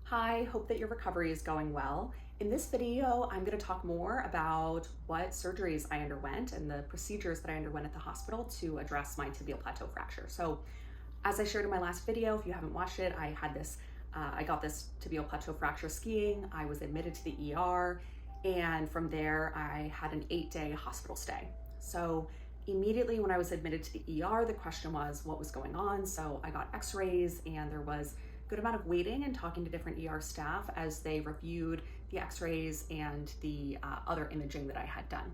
Hi, hope that your recovery is going well. In this video, I'm going to talk more about what surgeries I underwent and the procedures that I underwent at the hospital to address my tibial plateau fracture. So, as I shared in my last video, if you haven't watched it, I got this tibial plateau fracture skiing. I was admitted to the ER, and from there, I had an 8-day hospital stay. So, immediately when I was admitted to the ER, the question was what was going on. So, I got x-rays, and there was good amount of waiting and talking to different ER staff as they reviewed the x-rays and the other imaging that I had done.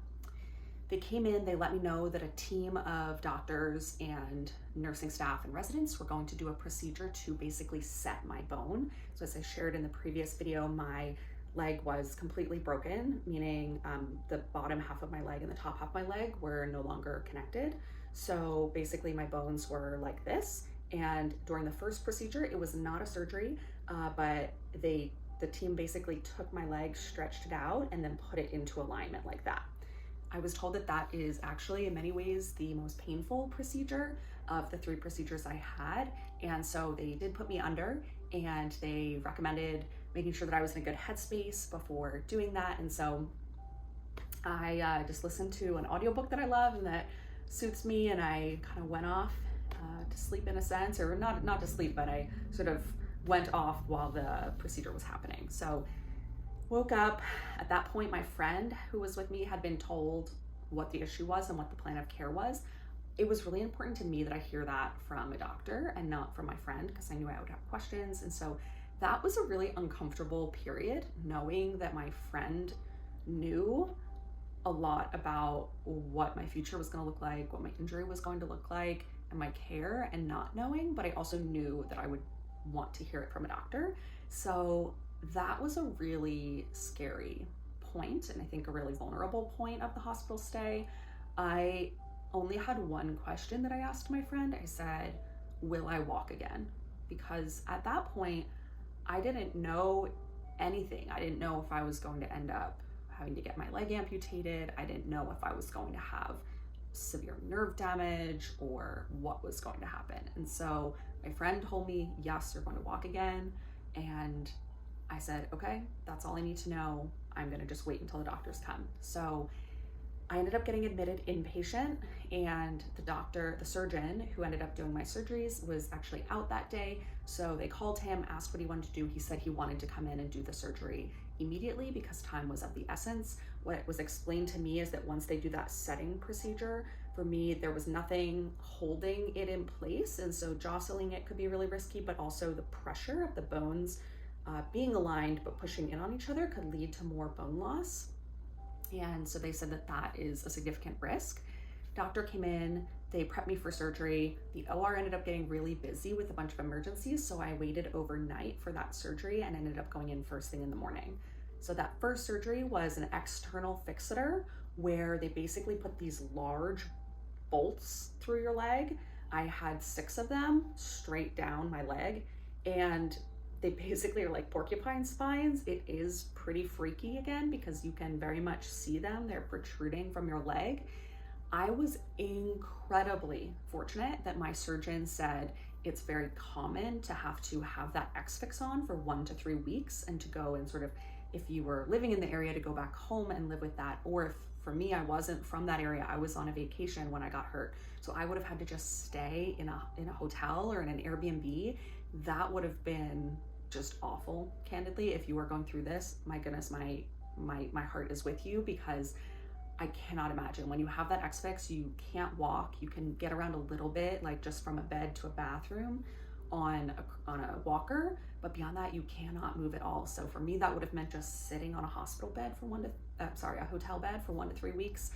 They came in, they let me know that a team of doctors and nursing staff and residents were going to do a procedure to basically set my bone. So as I shared in the previous video, my leg was completely broken, meaning the bottom half of my leg and the top half of my leg were no longer connected. So basically my bones were like this. And during the first procedure, it was not a surgery, but the team basically took my leg, stretched it out, and then put it into alignment like that. I was told that that is actually in many ways the most painful procedure of the 3 procedures I had. And so they did put me under, and they recommended making sure that I was in a good headspace before doing that. And so I just listened to an audiobook that I love and that suits me, and I kind of went off to sleep in a sense, or not to sleep, but I sort of went off while the procedure was happening. So woke up. At that point, my friend who was with me had been told what the issue was and what the plan of care was. It was really important to me that I hear that from a doctor and not from my friend, because I knew I would have questions. And so that was a really uncomfortable period, knowing that my friend knew a lot about what my future was going to look like, what my injury was going to look like, and my care, and not knowing, but I also knew that I would want to hear it from a doctor. So that was a really scary point, and I think a really vulnerable point of the hospital stay. I only had one question that I asked my friend. I said, will I walk again? Because at that point, I didn't know anything. I didn't know if I was going to end up having to get my leg amputated. I didn't know if I was going to have severe nerve damage or what was going to happen. And so my friend told me, yes, you're going to walk again. And I said, okay, that's all I need to know. I'm going to just wait until the doctors come. So I ended up getting admitted inpatient, and the surgeon who ended up doing my surgeries was actually out that day. So they called him, asked what he wanted to do. He said he wanted to come in and do the surgery immediately because time was of the essence. What was explained to me is that once they do that setting procedure, for me, there was nothing holding it in place. And so jostling it could be really risky, but also the pressure of the bones being aligned but pushing in on each other could lead to more bone loss. And so they said that that is a significant risk. Doctor came in, they prepped me for surgery. The OR ended up getting really busy with a bunch of emergencies, so I waited overnight for that surgery and ended up going in first thing in the morning. So that first surgery was an external fixator, where they basically put these large bolts through your leg. I had 6 of them straight down my leg, and they basically are like porcupine spines. It is pretty freaky again because you can very much see them. They're protruding from your leg. I was incredibly fortunate that my surgeon said it's very common to have that X-fix on for 1 to 3 weeks, and to go and sort of, if you were living in the area, to go back home and live with that. Or if, for me, I wasn't from that area, I was on a vacation when I got hurt. So I would have had to just stay in a hotel or in an Airbnb. That would have been just awful, candidly. If you are going through this, my goodness, my heart is with you, because I cannot imagine when you have that X-fix, you can't walk. You can get around a little bit, like just from a bed to a bathroom on a walker, but beyond that, you cannot move at all. So for me, that would have meant just sitting on a hospital bed for a hotel bed for 1 to 3 weeks.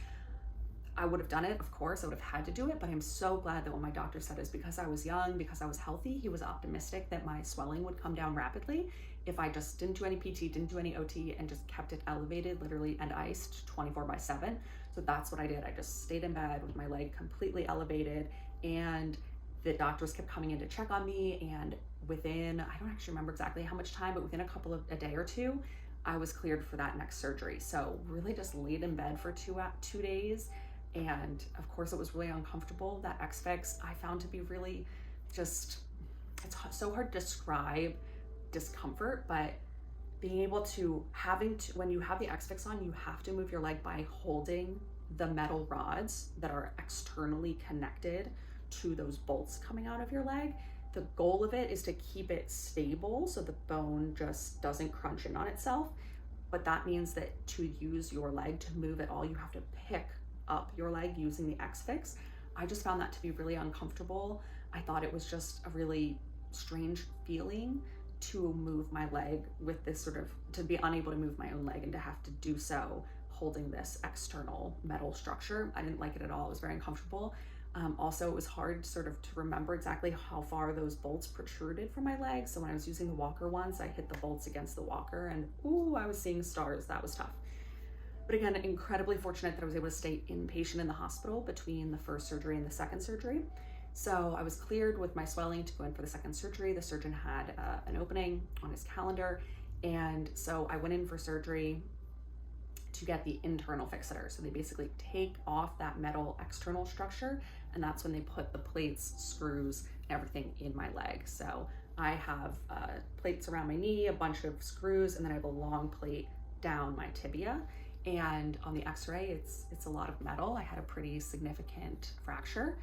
I would have done it, of course. I would have had to do it, but I'm so glad that what my doctor said is because I was young, because I was healthy, he was optimistic that my swelling would come down rapidly if I just didn't do any PT, didn't do any OT, and just kept it elevated, literally, and iced 24/7. So that's what I did. I just stayed in bed with my leg completely elevated, and the doctors kept coming in to check on me. And within, I don't actually remember exactly how much time, but within a day or two, I was cleared for that next surgery. So really just laid in bed for 2 days. And of course it was really uncomfortable. That X-fix I found to be really just, it's so hard to describe discomfort, but being able to, when you have the X-Fix on, you have to move your leg by holding the metal rods that are externally connected to those bolts coming out of your leg. The goal of it is to keep it stable so the bone just doesn't crunch in on itself. But that means that to use your leg to move at all, you have to pick up your leg using the X-Fix. I just found that to be really uncomfortable. I thought it was just a really strange feeling to move my leg with this sort of, to be unable to move my own leg and to have to do so holding this external metal structure. I didn't like it at all. It was very uncomfortable. Also, it was hard sort of to remember exactly how far those bolts protruded from my leg. So when I was using the walker once, I hit the bolts against the walker and ooh, I was seeing stars. That was tough. But again, incredibly fortunate that I was able to stay inpatient in the hospital between the first surgery and the second surgery. So I was cleared with my swelling to go in for the second surgery. The surgeon had an opening on his calendar. And so I went in for surgery to get the internal fixator. So they basically take off that metal external structure, and that's when they put the plates, screws, and everything in my leg. So I have plates around my knee, a bunch of screws, and then I have a long plate down my tibia. And on the x-ray, it's a lot of metal. I had a pretty significant fracture,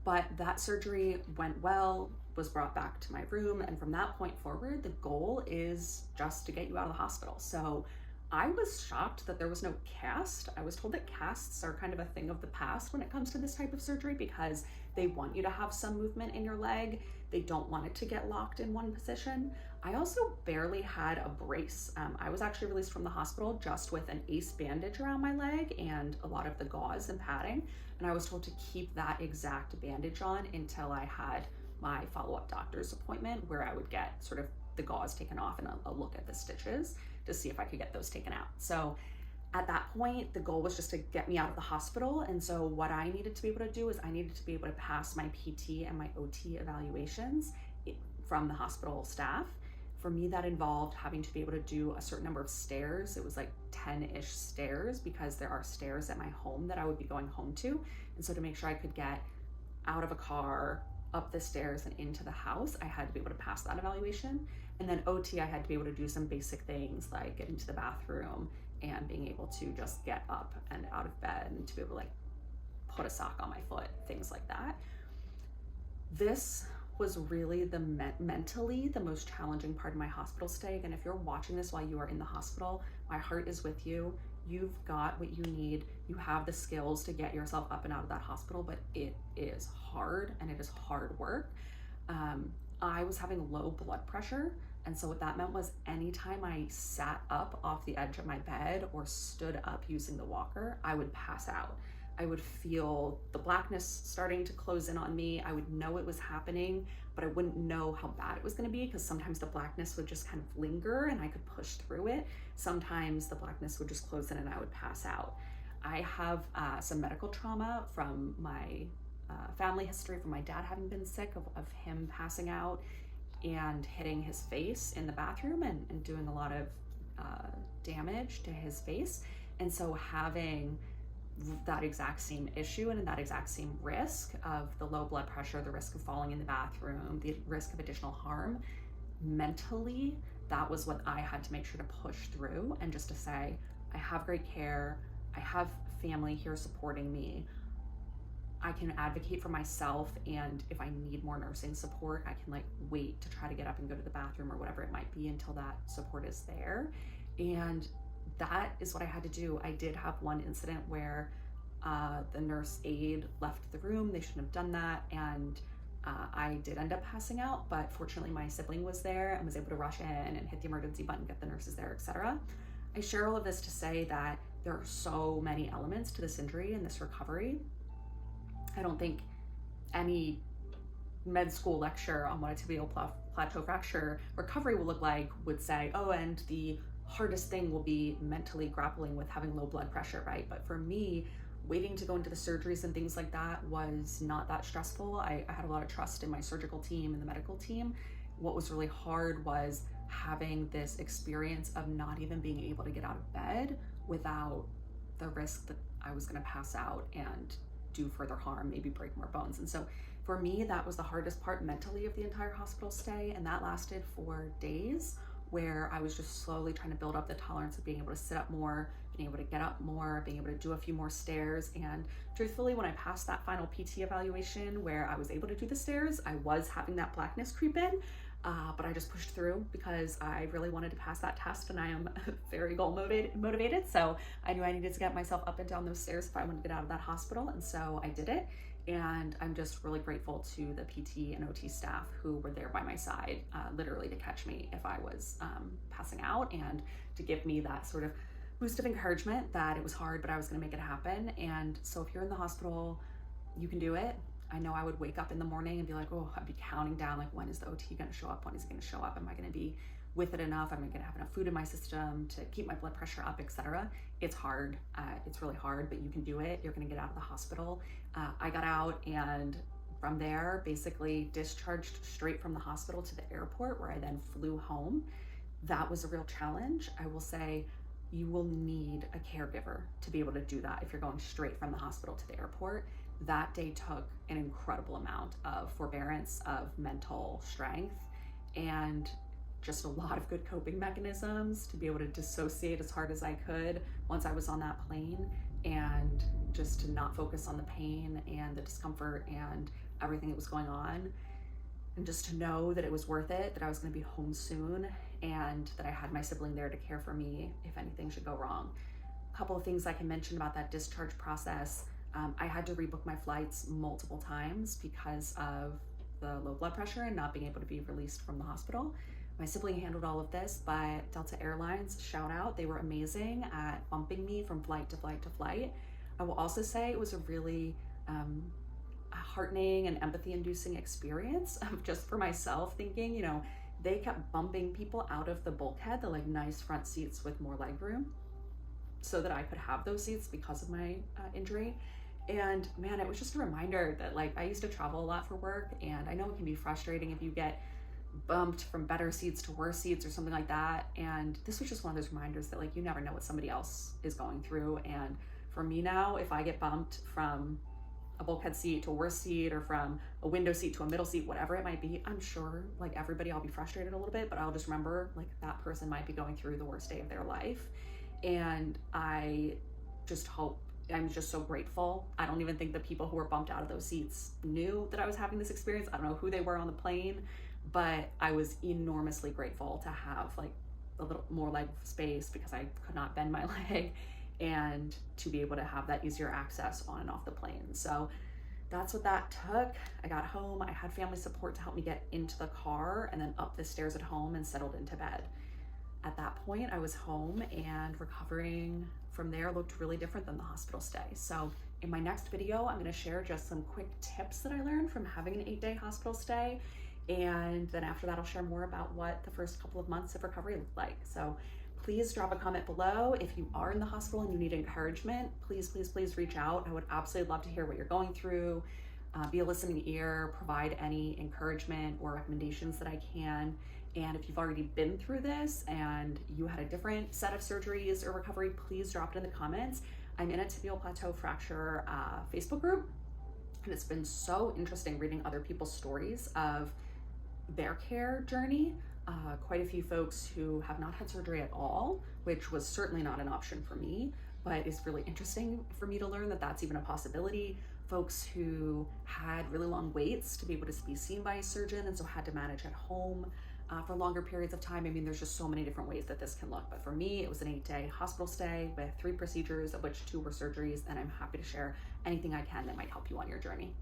but that surgery went well, was brought back to my room. And from that point forward, the goal is just to get you out of the hospital. So I was shocked that there was no cast. I was told that casts are kind of a thing of the past when it comes to this type of surgery because they want you to have some movement in your leg. They don't want it to get locked in one position. I also barely had a brace. I was actually released from the hospital just with an ACE bandage around my leg and a lot of the gauze and padding. And I was told to keep that exact bandage on until I had my follow-up doctor's appointment where I would get sort of the gauze taken off and a look at the stitches to see if I could get those taken out. So at that point, the goal was just to get me out of the hospital. And so what I needed to be able to do is I needed to be able to pass my PT and my OT evaluations from the hospital staff. For me, that involved having to be able to do a certain number of stairs. It was like 10-ish stairs because there are stairs at my home that I would be going home to. And so to make sure I could get out of a car, up the stairs and into the house, I had to be able to pass that evaluation. And then OT, I had to be able to do some basic things like getting to the bathroom and being able to just get up and out of bed and to be able to like put a sock on my foot, things like that. This was really mentally the most challenging part of my hospital stay. And if you're watching this while you are in the hospital, my heart is with you. You've got what you need. You have the skills to get yourself up and out of that hospital, but it is hard and it is hard work. I was having low blood pressure. And so what that meant was anytime I sat up off the edge of my bed or stood up using the walker, I would pass out. I would feel the blackness starting to close in on me. I would know it was happening, but I wouldn't know how bad it was going to be because sometimes the blackness would just kind of linger and I could push through it. Sometimes the blackness would just close in and I would pass out. I have some medical trauma from my family history, from my dad having been sick, of him passing out and hitting his face in the bathroom and doing a lot of damage to his face. And so having that exact same issue and that exact same risk of the low blood pressure, the risk of falling in the bathroom, the risk of additional harm, mentally, that was what I had to make sure to push through and just to say, I have great care, I have family here supporting me, I can advocate for myself, and if I need more nursing support, I can like wait to try to get up and go to the bathroom or whatever it might be until that support is there. And that is what I had to do. I did have one incident where the nurse aide left the room. They shouldn't have done that. And I did end up passing out, but fortunately my sibling was there and was able to rush in and hit the emergency button, get the nurses there, etc. I share all of this to say that there are so many elements to this injury and this recovery. I don't think any med school lecture on what a tibial plateau fracture recovery will look like would say, oh, and the hardest thing will be mentally grappling with having low blood pressure, right? But for me, waiting to go into the surgeries and things like that was not that stressful. I had a lot of trust in my surgical team and the medical team. What was really hard was having this experience of not even being able to get out of bed without the risk that I was going to pass out and do further harm, maybe break more bones. And so For me, that was the hardest part mentally of the entire hospital stay, and that lasted for days, where I was just slowly trying to build up the tolerance of being able to sit up more, being able to get up more, being able to do a few more stairs. And truthfully, when I passed that final PT evaluation where I was able to do the stairs, I was having that blackness creep in, but I just pushed through because I really wanted to pass that test, and I am very goal motivated. So I knew I needed to get myself up and down those stairs if I wanted to get out of that hospital, and so I did it. And I'm just really grateful to the PT and OT staff who were there by my side, literally to catch me if I was passing out, and to give me that sort of boost of encouragement that it was hard, but I was gonna make it happen. And so if you're in the hospital, you can do it. I know I would wake up in the morning and be like, oh, I'd be counting down, like, when is the OT gonna show up? When is it gonna show up? Am I gonna be with it enough? Am I gonna have enough food in my system to keep my blood pressure up, etc.? It's hard, it's really hard, but you can do it. You're gonna get out of the hospital. I got out, and from there, basically discharged straight from the hospital to the airport, where I then flew home. That was a real challenge. I will say, you will need a caregiver to be able to do that if you're going straight from the hospital to the airport. That day took an incredible amount of forbearance, of mental strength, and just a lot of good coping mechanisms to be able to dissociate as hard as I could once I was on that plane, and just to not focus on the pain and the discomfort and everything that was going on, and just to know that it was worth it, that I was going to be home soon, and that I had my sibling there to care for me if anything should go wrong. A couple of things I can mention about that discharge process. I had to rebook my flights multiple times because of the low blood pressure and not being able to be released from the hospital. My sibling handled all of this, but Delta Airlines, shout out, they were amazing at bumping me from flight to flight to flight. I will also say it was a really heartening and empathy-inducing experience just for myself, thinking, you know, they kept bumping people out of the bulkhead, the like nice front seats with more leg room, so that I could have those seats because of my injury. And man, it was just a reminder that, like, I used to travel a lot for work, and I know it can be frustrating if you get bumped from better seats to worse seats or something like that. And this was just one of those reminders that, like, you never know what somebody else is going through. And for me now, if I get bumped from a bulkhead seat to a worse seat, or from a window seat to a middle seat, whatever it might be, I'm sure, like everybody, I'll be frustrated a little bit, but I'll just remember, like, that person might be going through the worst day of their life. And I just hope, I'm just so grateful. I don't even think the people who were bumped out of those seats knew that I was having this experience. I don't know who they were on the plane, but I was enormously grateful to have like a little more leg space because I could not bend my leg, and to be able to have that easier access on and off the plane. So that's what that took. I got home, I had family support to help me get into the car and then up the stairs at home and settled into bed. At that point, I was home, and recovering from there looked really different than the hospital stay. So in my next video, I'm gonna share just some quick tips that I learned from having an 8-day hospital stay. And then after that, I'll share more about what the first couple of months of recovery looked like. So please drop a comment below. If you are in the hospital and you need encouragement, please, please, please reach out. I would absolutely love to hear what you're going through, be a listening ear, provide any encouragement or recommendations that I can. And if you've already been through this and you had a different set of surgeries or recovery, please drop it in the comments. I'm in a Tibial Plateau Fracture Facebook group, and it's been so interesting reading other people's stories of their care journey. Quite a few folks who have not had surgery at all, which was certainly not an option for me, but it's really interesting for me to learn that that's even a possibility. Folks who had really long waits to be able to be seen by a surgeon, and so had to manage at home for longer periods of time. I mean, there's just so many different ways that this can look, but for me, it was an 8-day hospital stay with 3 procedures, of which 2 were surgeries, and I'm happy to share anything I can that might help you on your journey.